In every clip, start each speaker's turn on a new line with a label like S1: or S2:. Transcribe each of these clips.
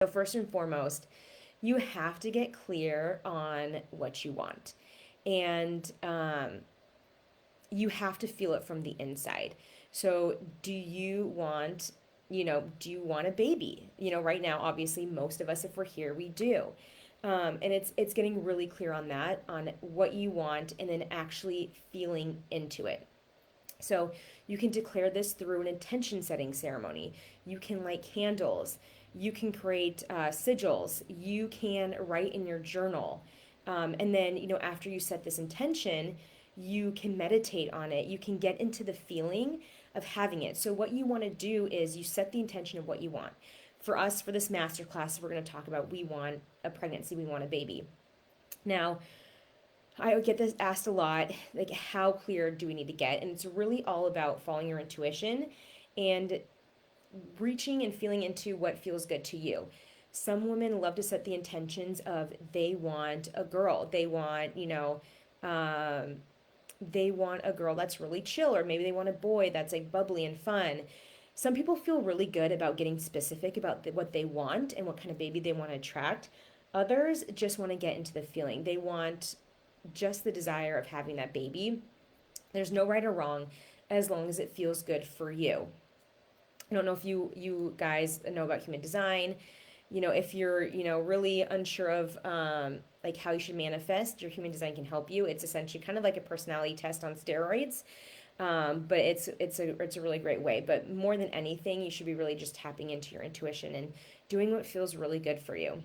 S1: But first and foremost, you have to get clear on what you want. And you have to feel it from the inside. So, do you want a baby? Right now, obviously, most of us, if we're here, we do. And it's getting really clear on that, on what you want, and then actually feeling into it. So you can declare this through an intention setting ceremony. You can light candles. You can create sigils. You can write in your journal. And then, after you set this intention, you can meditate on it. You can get into the feeling of having it. So, what you want to do is you set the intention of what you want. For us, for this masterclass, we're going to talk about we want a pregnancy, we want a baby. Now, I get this asked a lot, like how clear do we need to get? And it's really all about following your intuition and reaching and feeling into what feels good to you. Some women love to set the intentions of they want a girl. They want a girl that's really chill, or maybe they want a boy that's like bubbly and fun. Some people feel really good about getting specific about what they want and what kind of baby they want to attract. Others just want to get into the feeling. They want just the desire of having that baby. There's no right or wrong as long as it feels good for you. I don't know if you guys know about human design. If you're really unsure of like how you should manifest, your human design can help you. It's essentially kind of like a personality test on steroids. But it's a really great way. But more than anything, you should be really just tapping into your intuition and doing what feels really good for you.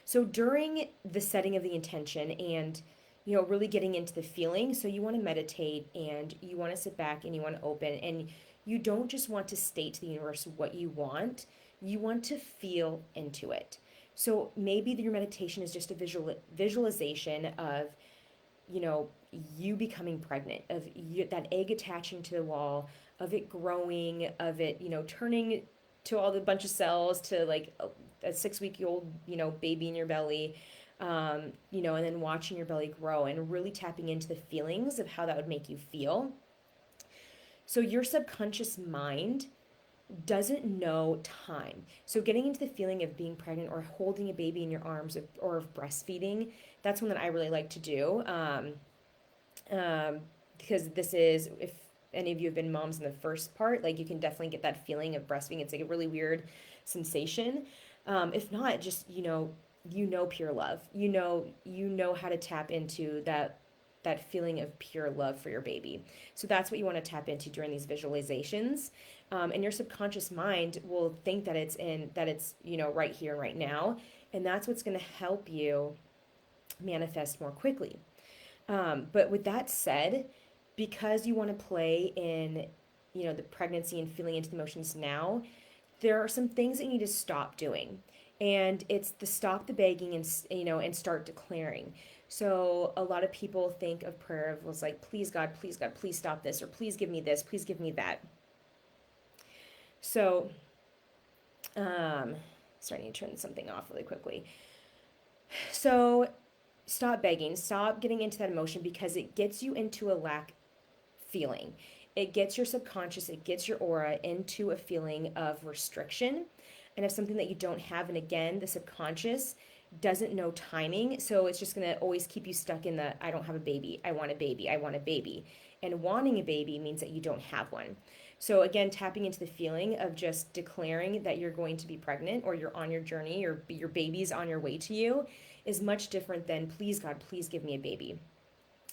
S1: So during the setting of the intention and really getting into the feeling, so you want to meditate and you want to sit back and you want to open, and you don't just want to state to the universe what you want to feel into it. So maybe your meditation is just a visualization of you know you becoming pregnant, of that egg attaching to the wall, of it growing, of it turning to all the bunch of cells to like a 6 week old baby in your belly, and then watching your belly grow and really tapping into the feelings of how that would make you feel. So your subconscious mind doesn't know time. So getting into the feeling of being pregnant or holding a baby in your arms, or of breastfeeding, that's one that I really like to do. Because this is, if any of you have been moms in the first part, like you can definitely get that feeling of breastfeeding. It's like a really weird sensation. If not, just pure love. You know how to tap into that feeling of pure love for your baby. So that's what you want to tap into during these visualizations. And your subconscious mind will think that it's right here, right now, and that's what's going to help you manifest more quickly. But with that said, because you want to play in, the pregnancy and feeling into the emotions now, there are some things that you need to stop doing. And it's the stop the begging and start declaring. So a lot of people think of prayer was like, please God, please stop this, or please give me this, please give me that. So, starting to turn something off really quickly. So stop begging, stop getting into that emotion, because it gets you into a lack feeling. It gets your subconscious, it gets your aura into a feeling of restriction and of something that you don't have. And again, the subconscious doesn't know timing. So it's just going to always keep you stuck in the, I don't have a baby, I want a baby, I want a baby. And wanting a baby means that you don't have one. So again, tapping into the feeling of just declaring that you're going to be pregnant, or you're on your journey, or your baby's on your way to you, is much different than, please God, please give me a baby.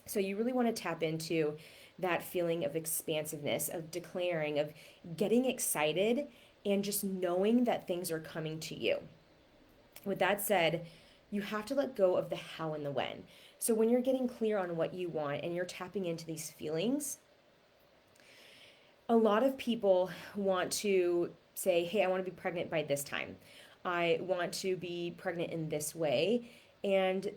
S1: So you really want to tap into that feeling of expansiveness, of declaring, of getting excited, and just knowing that things are coming to you. With that said, you have to let go of the how and the when. So when you're getting clear on what you want and you're tapping into these feelings, a lot of people want to say, hey, I want to be pregnant by this time. I want to be pregnant in this way. And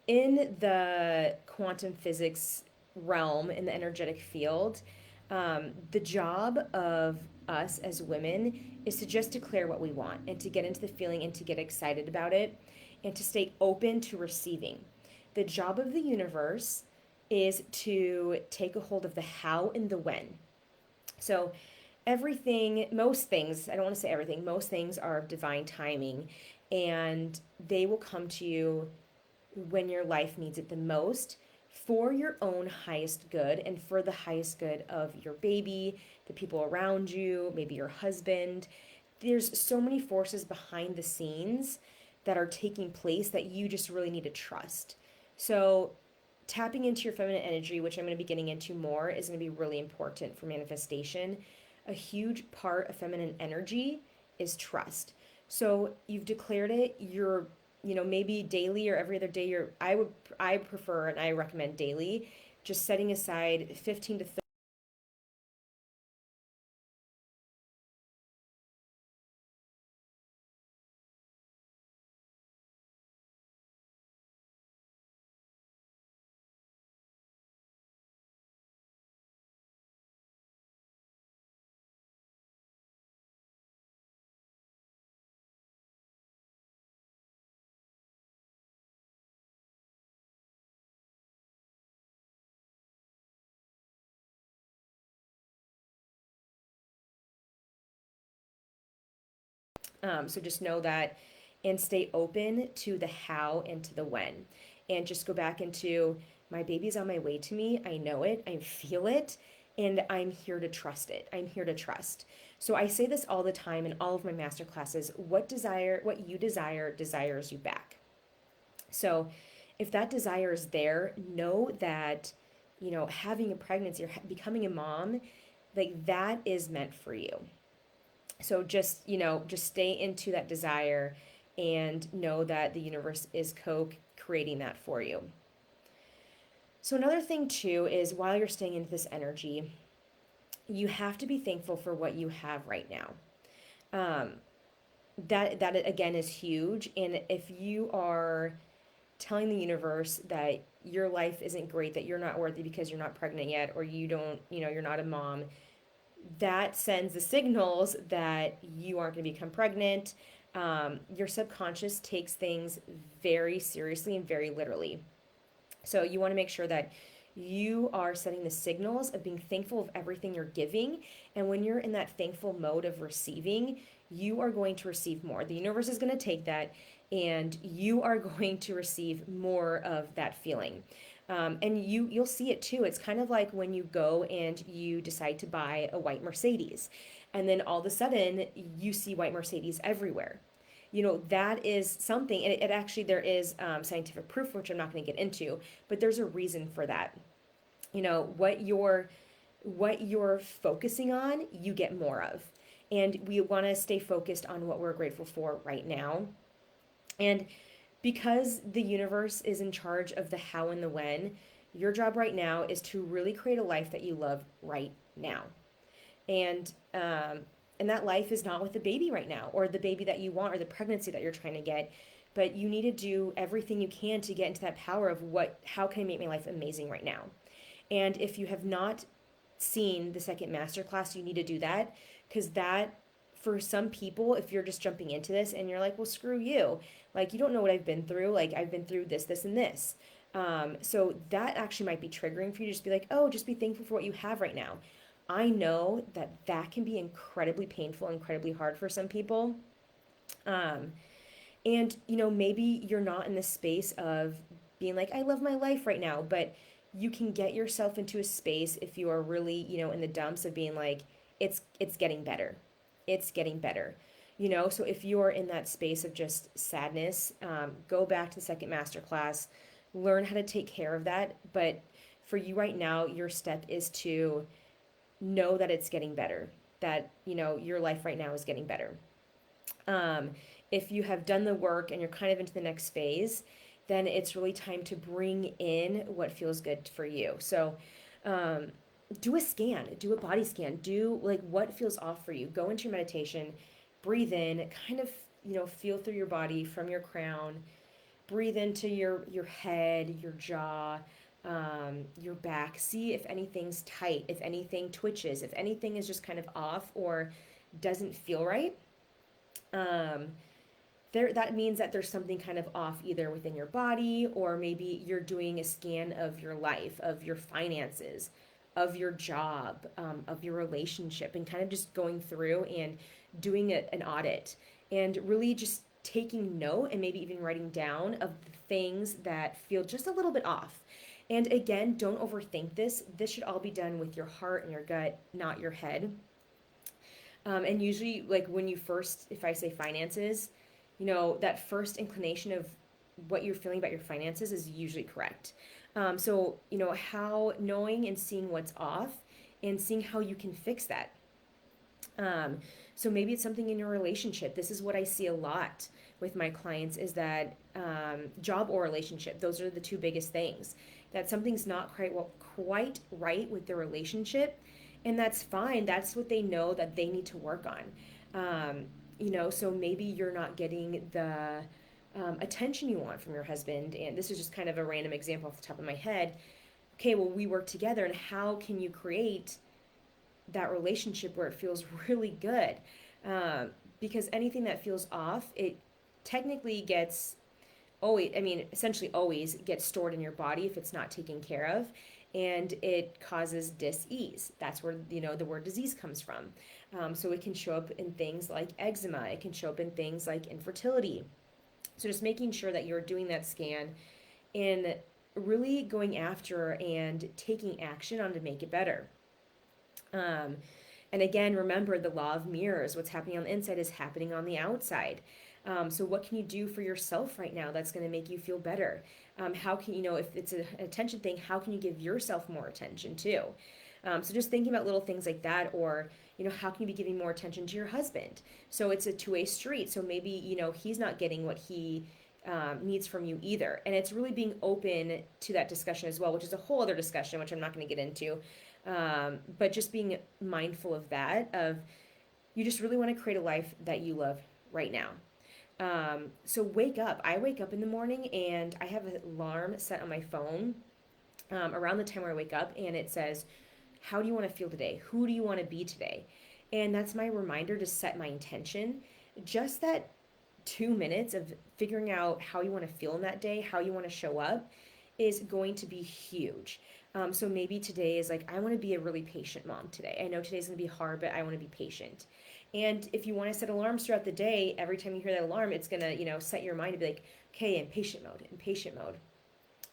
S1: in the quantum physics realm, in the energetic field, the job of us as women is to just declare what we want, and to get into the feeling, and to get excited about it, and to stay open to receiving. The job of the universe is to take a hold of the how and the when. So everything, most things, I don't want to say everything, most things are divine timing, and they will come to you when your life needs it the most, for your own highest good and for the highest good of your baby, the people around you, maybe your husband. There's so many forces behind the scenes that are taking place that you just really need to trust. So, tapping into your feminine energy, which I'm going to be getting into more, is going to be really important for manifestation. A huge part of feminine energy is trust. So you've declared it, you're, maybe daily or every other day, I prefer and I recommend daily, just setting aside 15 to 30. So just know that, and stay open to the how and to the when. And just go back into, my baby's on my way to me. I know it, I feel it, and I'm here to trust it. I'm here to trust. So I say this all the time in all of my master classes: what you desire desires you back. So if that desire is there, know that, having a pregnancy or becoming a mom, like that is meant for you. So just stay into that desire and know that the universe is co-creating that for you. So another thing too is, while you're staying into this energy, you have to be thankful for what you have right now. um, that again is huge. And if you are telling the universe that your life isn't great, that you're not worthy because you're not pregnant yet, or you don't, you're not a mom, that sends the signals that you aren't going to become pregnant. Your subconscious takes things very seriously and very literally. So you want to make sure that you are setting the signals of being thankful of everything you're giving. And when you're in that thankful mode of receiving, you are going to receive more. The universe is going to take that, and you are going to receive more of that feeling. And you'll see it too. It's kind of like when you go and you decide to buy a white Mercedes, and then all of a sudden you see white Mercedes everywhere. That is something, and it actually, there is scientific proof, which I'm not going to get into, but there's a reason for that. What you're focusing on, you get more of. And we want to stay focused on what we're grateful for right now. And because the universe is in charge of the how and the when, your job right now is to really create a life that you love right now. And that life is not with the baby right now, or the baby that you want, or the pregnancy that you're trying to get, but you need to do everything you can to get into that power of, how can I make my life amazing right now. And if you have not seen the second masterclass, you need to do that, because that, for some people, if you're just jumping into this and you're like, well, screw you, like, you don't know what I've been through, like, I've been through this, this, and this. So that actually might be triggering for you to just be like, oh, just be thankful for what you have right now. I know that that can be incredibly painful, incredibly hard for some people. Um, and, maybe you're not in the space of being like, I love my life right now, but you can get yourself into a space, if you are really, in the dumps, of being like, it's getting better. It's getting better. So if you're in that space of just sadness, go back to the second master class, learn how to take care of that. But for you right now, your step is to know that it's getting better, that, your life right now is getting better. Um, if you have done the work and you're kind of into the next phase, then it's really time to bring in what feels good for you. So, um, do a scan, do a body scan, do like what feels off for you. Go into your meditation, breathe in, kind of, feel through your body from your crown, breathe into your head, your jaw, your back. See if anything's tight, if anything twitches, if anything is just kind of off or doesn't feel right. Um, that means that there's something kind of off, either within your body, or maybe you're doing a scan of your life, of your finances, of your job, of your relationship, and kind of just going through and doing an audit and really just taking note and maybe even writing down of the things that feel just a little bit off. And again, don't overthink this. This should all be done with your heart and your gut, not your head. And usually, like when you first, if I say finances, that first inclination of what you're feeling about your finances is usually correct. So, how knowing and seeing what's off and seeing how you can fix that. Um, so maybe it's something in your relationship. This is what I see a lot with my clients is that job or relationship, those are the two biggest things. That something's not quite right with their relationship, and that's fine. That's what they know that they need to work on. So maybe you're not getting the attention you want from your husband, and this is just kind of a random example off the top of my head. Okay, well, we work together, and how can you create that relationship where it feels really good? Um, because anything that feels off, it technically gets always, I mean, essentially always gets stored in your body if it's not taken care of, and it causes dis-ease. That's where, the word disease comes from. So it can show up in things like eczema, it can show up in things like infertility. So just making sure that you're doing that scan and really going after and taking action on to make it better. Um, and again, remember the law of mirrors. What's happening on the inside is happening on the outside. So what can you do for yourself right now that's going to make you feel better? How can, if it's an attention thing, how can you give yourself more attention too? So just thinking about little things like that, or, how can you be giving more attention to your husband? So it's a two-way street. So maybe, he's not getting what he needs from you either. And it's really being open to that discussion as well, which is a whole other discussion, which I'm not going to get into. But just being mindful of that, of you just really want to create a life that you love right now. So wake up. I wake up in the morning and I have an alarm set on my phone around the time where I wake up, and it says, how do you want to feel today? Who do you want to be today? And that's my reminder to set my intention. Just that 2 minutes of figuring out how you want to feel in that day, how you want to show up, is going to be huge. So maybe today is like, I want to be a really patient mom today. I know today's going to be hard, but I want to be patient. And if you want to set alarms throughout the day, every time you hear that alarm, it's going to, set your mind to be like, okay, in patient mode, in patient mode.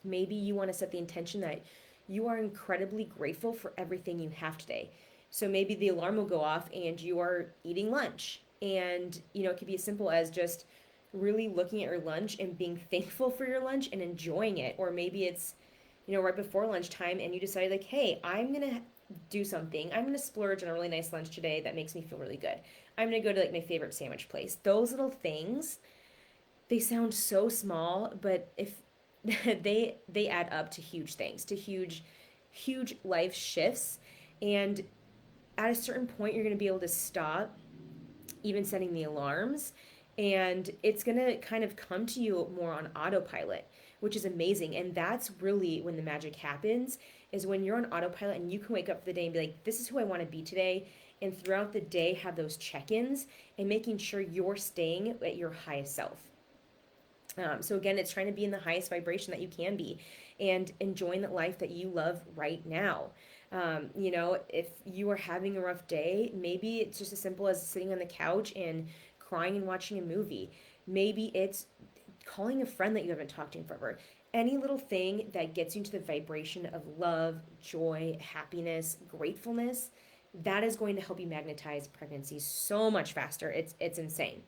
S1: Maybe you want to set the intention that you are incredibly grateful for everything you have today. So maybe the alarm will go off and you are eating lunch. And, it could be as simple as just really looking at your lunch and being thankful for your lunch and enjoying it. Or maybe it's, right before lunchtime and you decided like, hey, I'm going to do something. I'm going to splurge on a really nice lunch today that makes me feel really good. I'm going to go to like my favorite sandwich place. Those little things, they sound so small, but if they add up to huge things, to huge life shifts. And at a certain point, you're going to be able to stop even setting the alarms, and it's going to kind of come to you more on autopilot, which is amazing. And that's really when the magic happens, is when you're on autopilot and you can wake up for the day and be like, this is who I want to be today. And throughout the day, have those check-ins and making sure you're staying at your highest self. So again, it's trying to be in the highest vibration that you can be and enjoying the life that you love right now. If you are having a rough day, maybe it's just as simple as sitting on the couch and crying and watching a movie. Maybe it's calling a friend that you haven't talked to in forever. Any little thing that gets you into the vibration of love, joy, happiness, gratefulness, that is going to help you magnetize pregnancy so much faster. It's insane.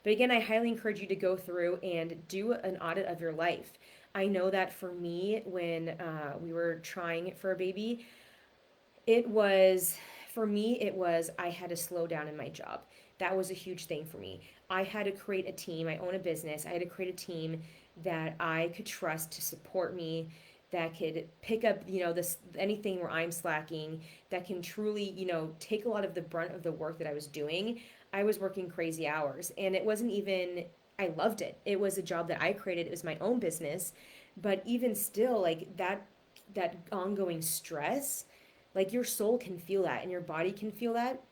S1: But again, I highly encourage you to go through and do an audit of your life. I know that for me, when we were trying for a baby, it was I had to slow down in my job. That was a huge thing for me. I had to create a team. I own a business. I had to create a team that I could trust to support me, that could pick up, this anything where I'm slacking, that can truly, take a lot of the brunt of the work that I was doing. I was working crazy hours, and it wasn't even, I loved it. It was a job that I created. It was my own business. But even still, like that ongoing stress, like your soul can feel that and your body can feel that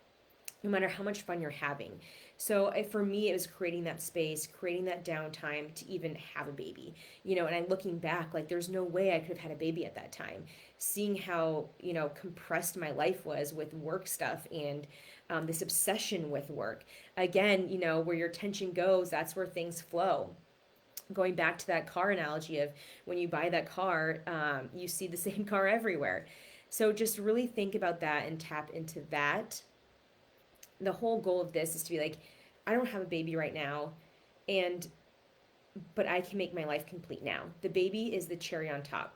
S1: no matter how much fun you're having. So for me, it was creating that space, creating that downtime to even have a baby, and I'm looking back, like there's no way I could have had a baby at that time. Seeing how, compressed my life was with work stuff and this obsession with work. Again, where your attention goes, that's where things flow. Going back to that car analogy of when you buy that car, you see the same car everywhere. So just really think about that and tap into that. The whole goal of this is to be like, I don't have a baby right now, and but I can make my life complete now. The baby is the cherry on top.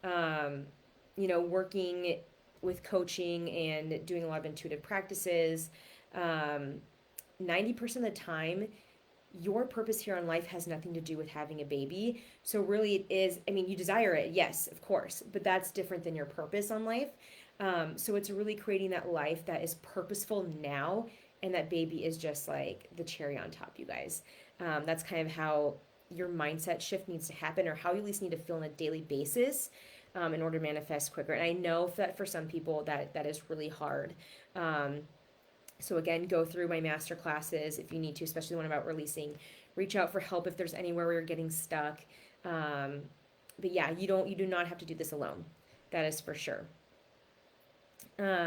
S1: Um, working with coaching and doing a lot of intuitive practices, um, 90% of the time, your purpose here on life has nothing to do with having a baby. So really it is, I mean, you desire it, yes, of course, but that's different than your purpose on life. So it's really creating that life that is purposeful now, and that baby is just like the cherry on top, you guys. That's kind of how your mindset shift needs to happen, or how you at least need to feel on a daily basis, in order to manifest quicker. And I know that for some people that is really hard. So again, go through my master classes if you need to, especially the one about releasing. Reach out for help if there's anywhere where you're getting stuck. Um, but yeah, you do not have to do this alone. That is for sure.